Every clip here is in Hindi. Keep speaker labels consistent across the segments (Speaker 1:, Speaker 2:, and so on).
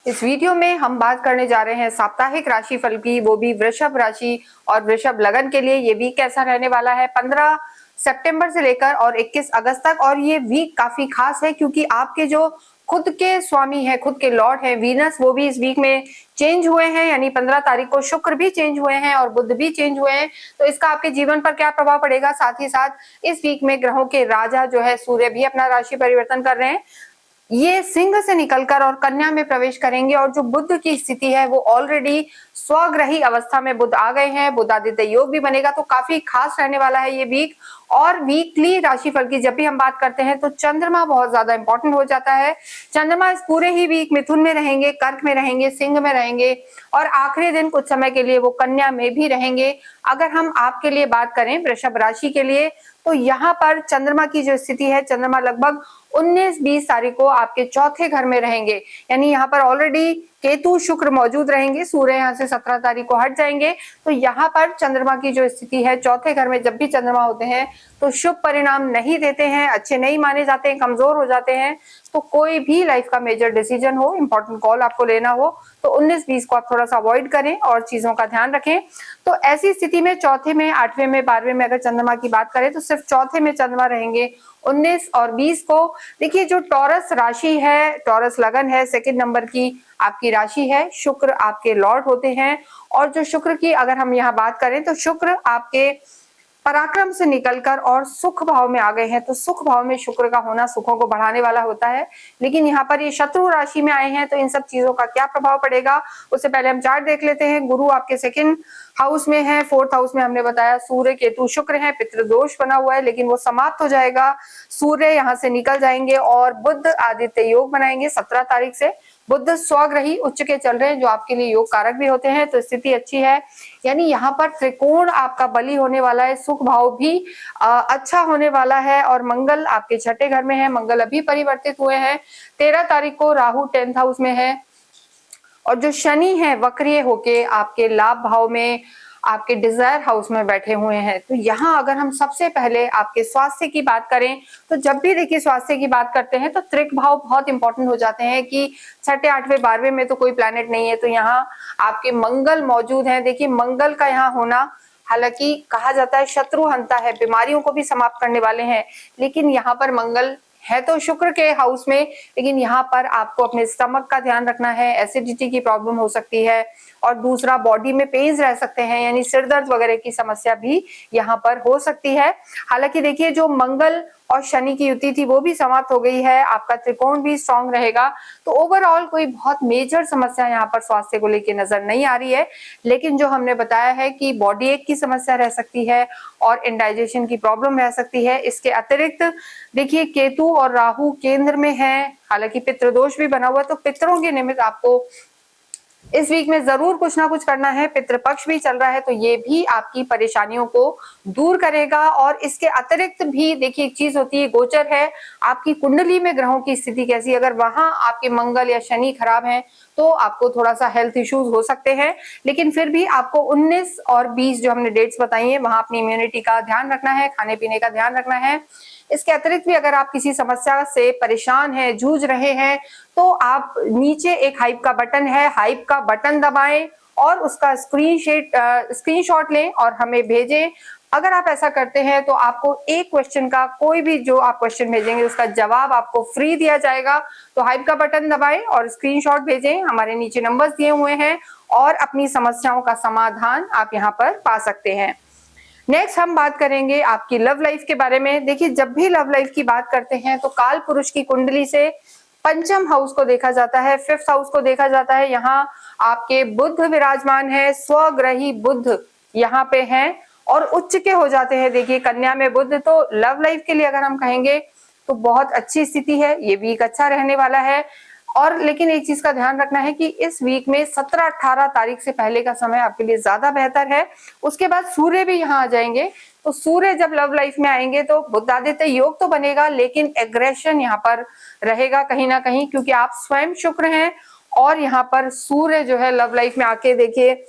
Speaker 1: इस वीडियो में हम बात करने जा रहे हैं साप्ताहिक राशिफल की, वो भी वृषभ राशि और वृषभ लगन के लिए। ये वीक कैसा रहने वाला है 15 सितंबर से लेकर और 21 अगस्त तक। और ये वीक काफी खास है क्योंकि आपके जो खुद के स्वामी है, खुद के लॉर्ड है वीनस, वो भी इस वीक में चेंज हुए हैं। यानी 15 तारीख को शुक्र भी चेंज हुए हैं और बुध भी चेंज हुए हैं। तो इसका आपके जीवन पर क्या प्रभाव पड़ेगा, साथ ही साथ इस वीक में ग्रहों के राजा जो है सूर्य भी अपना राशि परिवर्तन कर रहे हैं। ये सिंह से निकलकर और कन्या में प्रवेश करेंगे और जो बुध की स्थिति है वो ऑलरेडी स्वग्रही अवस्था में बुध आ गए हैं। बुध आदित्य योग भी बनेगा, तो काफी खास रहने वाला है ये वीक। और वीकली राशिफल की जब भी हम बात करते हैं तो चंद्रमा बहुत ज्यादा इंपॉर्टेंट हो जाता है। चंद्रमा इस पूरे ही वीक मिथुन में रहेंगे, कर्क में रहेंगे, सिंह में रहेंगे और आखिरी दिन कुछ समय के लिए वो कन्या में भी रहेंगे। अगर हम आपके लिए बात करें वृषभ राशि के लिए, तो यहाँ पर चंद्रमा की जो स्थिति है, चंद्रमा लगभग 19-20 तारीख को आपके चौथे घर में रहेंगे। यानी यहाँ पर ऑलरेडी केतु शुक्र मौजूद रहेंगे, सूर्य यहाँ से 17 तारीख को हट जाएंगे। तो यहाँ पर चंद्रमा की जो स्थिति है, चौथे घर में जब भी चंद्रमा होते हैं तो शुभ परिणाम नहीं देते हैं, अच्छे नहीं माने जाते हैं, कमजोर हो जाते हैं। तो कोई भी लाइफ का मेजर डिसीजन हो, इंपॉर्टेंट कॉल आपको लेना हो, तो 19-20 को आप थोड़ा सा अवॉइड करें और चीजों का ध्यान रखें। तो ऐसी स्थिति में चौथे में, 8वें में, 12वें में अगर चंद्रमा की बात करें तो सिर्फ चौथे में चंद्रमा रहेंगे 19 और 20 को। देखिए, जो टॉरस राशि है, टॉरस लगन है, सेकंड नंबर की आपकी राशि है, शुक्र आपके लॉर्ड होते हैं। और जो शुक्र की अगर हम यहाँ बात करें तो शुक्र आपके पराक्रम से निकलकर और सुख भाव में आ गए हैं। तो सुख भाव में शुक्र का होना सुखों को बढ़ाने वाला होता है। लेकिन यहाँ पर ये शत्रु राशि में आए हैं, तो इन सब चीजों का क्या प्रभाव पड़ेगा उससे पहले हम चार्ट देख लेते हैं। गुरु आपके सेकंड हाउस में है, फोर्थ हाउस में हमने बताया सूर्य केतु शुक्र है, पितृदोष बना हुआ है, लेकिन वो समाप्त हो जाएगा। सूर्य यहाँ से निकल जाएंगे और बुध आदित्य योग बनाएंगे 17 तारीख से। बुध स्वग्रही उच्च के चल रहे हैं, जो आपके लिए योग कारक भी होते हैं, तो स्थिति अच्छी है। यानी यहाँ पर त्रिकोण आपका बली होने वाला है, सुख भाव भी अच्छा होने वाला है। और मंगल आपके छठे घर में है, मंगल अभी परिवर्तित हुए हैं। 13 तारीख को राहु 10th हाउस में है और जो शनि है वक्रीय होके आपके लाभ भाव में, आपके डिजायर हाउस में बैठे हुए हैं। तो यहाँ अगर हम सबसे पहले आपके स्वास्थ्य की बात करें, तो जब भी देखिए स्वास्थ्य की बात करते हैं तो त्रिक भाव बहुत इंपॉर्टेंट हो जाते हैं कि छठे, 8वें, 12वें में तो कोई प्लैनेट नहीं है, तो यहाँ आपके मंगल मौजूद हैं। देखिए, मंगल का यहाँ होना, हालांकि कहा जाता है शत्रु हंता है, बीमारियों को भी समाप्त करने वाले हैं, लेकिन यहाँ पर मंगल है तो शुक्र के हाउस में, लेकिन यहाँ पर आपको अपने स्टमक का ध्यान रखना है, एसिडिटी की प्रॉब्लम हो सकती है। और दूसरा, बॉडी में पेन्स रह सकते हैं, यानी सिर दर्द वगैरह की समस्या भी यहाँ पर हो सकती है। हालांकि देखिए, जो मंगल और शनि की युति थी वो भी समाप्त हो गई है, आपका त्रिकोण भी स्ट्रांग रहेगा। तो ओवरऑल कोई बहुत मेजर समस्या यहाँ पर स्वास्थ्य को लेकर नजर नहीं आ रही है। लेकिन जो हमने बताया है कि बॉडी एक की समस्या रह सकती है और इंडाइजेशन की प्रॉब्लम रह सकती है। इसके अतिरिक्त देखिए, केतु और राहु केंद्र में है, हालांकि पितृदोष भी बना हुआ है, तो पितरों के निमित्त आपको इस वीक में जरूर कुछ ना कुछ करना है। पितृपक्ष भी चल रहा है, तो ये भी आपकी परेशानियों को दूर करेगा। और इसके अतिरिक्त भी देखिए, एक चीज होती है, गोचर है आपकी कुंडली में ग्रहों की स्थिति कैसी। अगर वहां आपके मंगल या शनि खराब हैं तो आपको थोड़ा सा हेल्थ इश्यूज हो सकते हैं। लेकिन फिर भी आपको 19 और 20 जो हमने डेट्स बताई है, वहां अपनी इम्यूनिटी का ध्यान रखना है, खाने पीने का ध्यान रखना है। इसके अतिरिक्त भी अगर आप किसी समस्या से परेशान हैं, जूझ रहे हैं, तो आप नीचे एक हाइप का बटन है, हाइप का बटन दबाएं और उसका स्क्रीनशॉट लें और हमें भेजें। अगर आप ऐसा करते हैं तो आपको एक क्वेश्चन का, कोई भी जो आप क्वेश्चन भेजेंगे उसका जवाब आपको फ्री दिया जाएगा। तो हाइप का बटन दबाएं और स्क्रीनशॉट भेजें, हमारे नीचे नंबर्स दिए हुए हैं, और अपनी समस्याओं का समाधान आप यहाँ पर पा सकते हैं। नेक्स्ट हम बात करेंगे आपकी लव लाइफ के बारे में। देखिए, जब भी लव लाइफ की बात करते हैं तो काल पुरुष की कुंडली से पंचम हाउस को देखा जाता है, 5th हाउस को देखा जाता है। यहाँ आपके बुध विराजमान है, स्वग्रही बुध यहाँ पे हैं और उच्च के हो जाते हैं। देखिए, कन्या में बुध, तो लव लाइफ के लिए अगर हम कहेंगे तो बहुत अच्छी स्थिति है, ये वीक अच्छा रहने वाला है। और लेकिन एक चीज का ध्यान रखना है कि इस वीक में 17-18 तारीख से पहले का समय आपके लिए ज्यादा बेहतर है। उसके बाद सूर्य भी यहाँ आ जाएंगे, तो सूर्य जब लव लाइफ में आएंगे तो बुधादित्य योग तो बनेगा, लेकिन एग्रेशन यहाँ पर रहेगा कहीं ना कहीं, क्योंकि आप स्वयं शुक्र हैं और यहाँ पर सूर्य जो है लव लाइफ में आके देखिए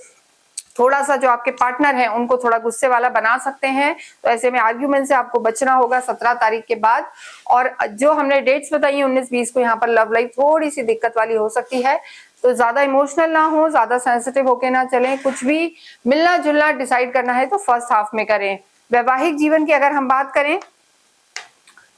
Speaker 1: थोड़ा सा जो आपके पार्टनर हैं उनको थोड़ा गुस्से वाला बना सकते हैं। तो ऐसे में आर्ग्यूमेंट से आपको बचना होगा 17 तारीख के बाद। और जो हमने डेट्स बताई 19-20 को यहाँ पर लव लाइफ थोड़ी सी दिक्कत वाली हो सकती है। तो ज्यादा इमोशनल ना हो, ज्यादा सेंसिटिव होके ना चलें, कुछ भी मिलना जुलना डिसाइड करना है तो फर्स्ट हाफ में करें। वैवाहिक जीवन की अगर हम बात करें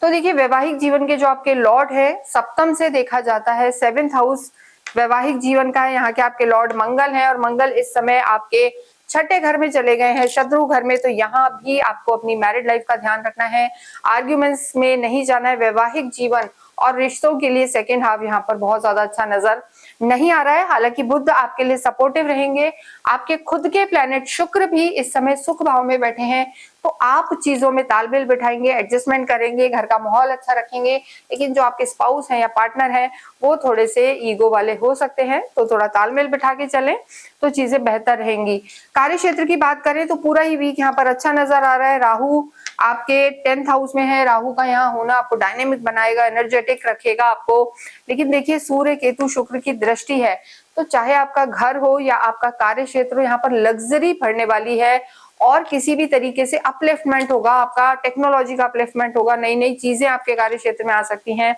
Speaker 1: तो देखिए वैवाहिक जीवन के जो आपके लॉर्ड है सप्तम से देखा जाता है, 7th हाउस वैवाहिक जीवन का है, यहाँ के आपके लॉर्ड मंगल है और मंगल इस समय आपके छठे घर में चले गए हैं, शत्रु घर में। तो यहाँ भी आपको अपनी मैरिड लाइफ का ध्यान रखना है, आर्ग्यूमेंट्स में नहीं जाना है। वैवाहिक जीवन और रिश्तों के लिए सेकेंड हाफ यहाँ पर बहुत ज्यादा अच्छा नजर नहीं आ रहा है। हालांकि बुध आपके लिए सपोर्टिव रहेंगे, आपके खुद के प्लैनेट शुक्र भी इस समय सुख भाव में बैठे हैं, तो आप चीजों में तालमेल बिठाएंगे, एडजस्टमेंट करेंगे, घर का माहौल अच्छा रखेंगे। लेकिन जो आपके स्पाउस हैं या पार्टनर हैं वो थोड़े से ईगो वाले हो सकते हैं, तो थोड़ा तालमेल बिठा के चलें तो चीजें बेहतर रहेंगी। कार्य क्षेत्र की बात करें तो पूरा ही वीक यहाँ पर अच्छा नजर आ रहा है। राहु आपके 10th हाउस में है, राहु का यहाँ होना आपको डायनेमिक बनाएगा, एनर्जेटिक रखेगा आपको। लेकिन देखिए सूर्य केतु शुक्र की दृष्टि है, तो चाहे आपका घर हो या आपका कार्य क्षेत्र हो, यहाँ पर लग्जरी बढ़ने वाली है और किसी भी तरीके से अपलिफ्टमेंट होगा, आपका टेक्नोलॉजी का अपलिफ्टमेंट होगा, नई नई चीजें आपके कार्य क्षेत्र में आ सकती हैं।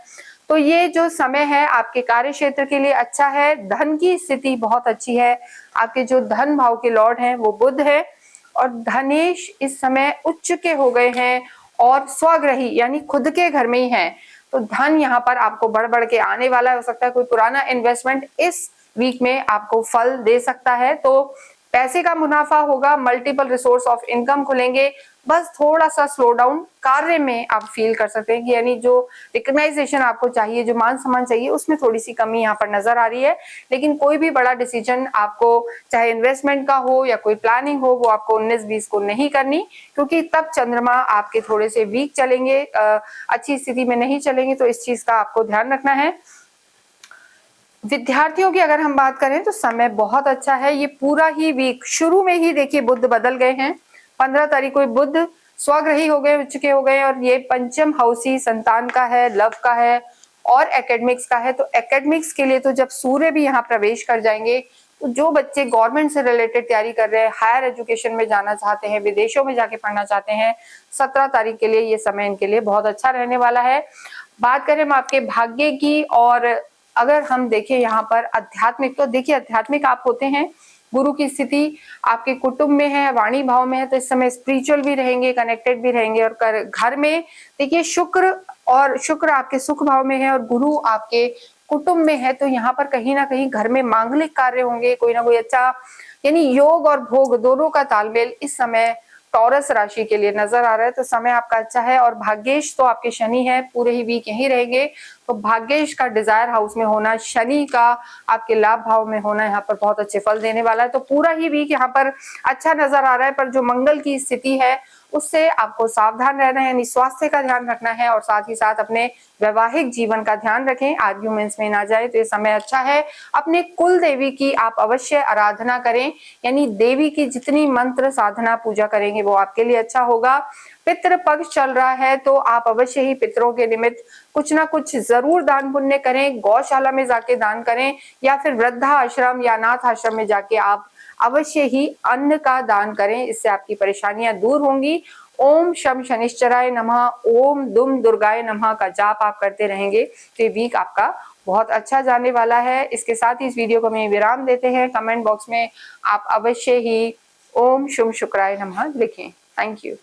Speaker 1: तो ये जो समय है आपके कार्य क्षेत्र के लिए अच्छा है। धन की स्थिति बहुत अच्छी है, आपके जो धन भाव के लॉर्ड हैं वो बुध है और धनेश इस समय उच्च के हो गए हैं और स्वग्रही यानी खुद के घर में ही हैं। तो धन यहाँ पर आपको बढ़ बढ़ के आने वाला है। हो सकता है कोई पुराना इन्वेस्टमेंट इस वीक में आपको फल दे सकता है, तो पैसे का मुनाफा होगा, मल्टीपल रिसोर्स ऑफ इनकम खुलेंगे। बस थोड़ा सा स्लो डाउन कार्य में आप फील कर सकते हैं कि यानी जो रिकग्नाइजेशन आपको चाहिए, जो मान सम्मान चाहिए, उसमें थोड़ी सी कमी यहाँ पर नजर आ रही है। लेकिन कोई भी बड़ा डिसीजन आपको चाहे इन्वेस्टमेंट का हो या कोई प्लानिंग हो वो आपको 19-20 को नहीं करनी, क्योंकि तब चंद्रमा आपके थोड़े से वीक चलेंगे, अच्छी स्थिति में नहीं चलेंगे। तो इस चीज का आपको ध्यान रखना है। विद्यार्थियों की अगर हम बात करें तो समय बहुत अच्छा है। ये पूरा ही वीक शुरू में ही देखिए बुध बदल गए हैं, 15 तारीख को बुध स्वग्रही हो गए, उच्च के हो गए और ये पंचम हाउसी संतान का है, लव का है और एकेडमिक्स का है। तो एकेडमिक्स के लिए तो जब सूर्य भी यहाँ प्रवेश कर जाएंगे, तो जो बच्चे गवर्नमेंट से रिलेटेड तैयारी कर रहे हैं, हायर एजुकेशन में जाना चाहते हैं, विदेशों में जाके पढ़ना चाहते हैं, 17 तारीख के लिए ये समय इनके लिए बहुत अच्छा रहने वाला है। बात करें हम आपके भाग्य की और अगर हम देखें यहाँ पर आध्यात्मिक, तो देखिए आध्यात्मिक आप होते हैं, गुरु की स्थिति आपके कुटुंब में है, वाणी भाव में है, तो इस समय स्पिरिचुअल भी रहेंगे, कनेक्टेड भी रहेंगे। और घर में देखिए शुक्र आपके सुख भाव में है और गुरु आपके कुटुंब में है, तो यहाँ पर कहीं ना कहीं घर में मांगलिक कार्य होंगे, कोई ना कोई अच्छा, यानी योग और भोग दोनों का तालमेल इस समय टॉरस राशि के लिए नजर आ रहा है। तो समय आपका अच्छा है और भाग्येश तो आपके शनि है, पूरे ही वीक यहीं रहेंगे। तो भाग्येश का डिजायर हाउस में होना, शनि का आपके लाभ भाव में होना यहाँ पर बहुत अच्छे फल देने वाला है। तो पूरा ही वीक यहाँ पर अच्छा नजर आ रहा है, पर जो मंगल की स्थिति है उससे आपको सावधान रहना है, यानी स्वास्थ्य का ध्यान रखना है और साथ ही साथ अपने वैवाहिक जीवन का ध्यान रखें, आर्ग्यूमेंट्स में ना जाए। तो ये समय अच्छा है। अपने कुल देवी की आप अवश्य आराधना करें, यानी देवी की जितनी मंत्र साधना पूजा करेंगे वो आपके लिए अच्छा होगा। पितृ पक्ष चल रहा है तो आप अवश्य ही पितरों के निमित्त कुछ ना कुछ जरूर दान पुण्य करें, गौशाला में जाके दान करें या फिर वृद्धा आश्रम या अनाथ आश्रम में जाके आप अवश्य ही अन्न का दान करें, इससे आपकी परेशानियां दूर होंगी। ओम शम शनिश्चराय नमः, ओम दुम दुर्गाय नमः का जाप आप करते रहेंगे तो ये वीक आपका बहुत अच्छा जाने वाला है। इसके साथ ही इस वीडियो को मैं विराम देते हैं। कमेंट बॉक्स में आप अवश्य ही ओम शुम शुक्राय नमः लिखें। Thank you.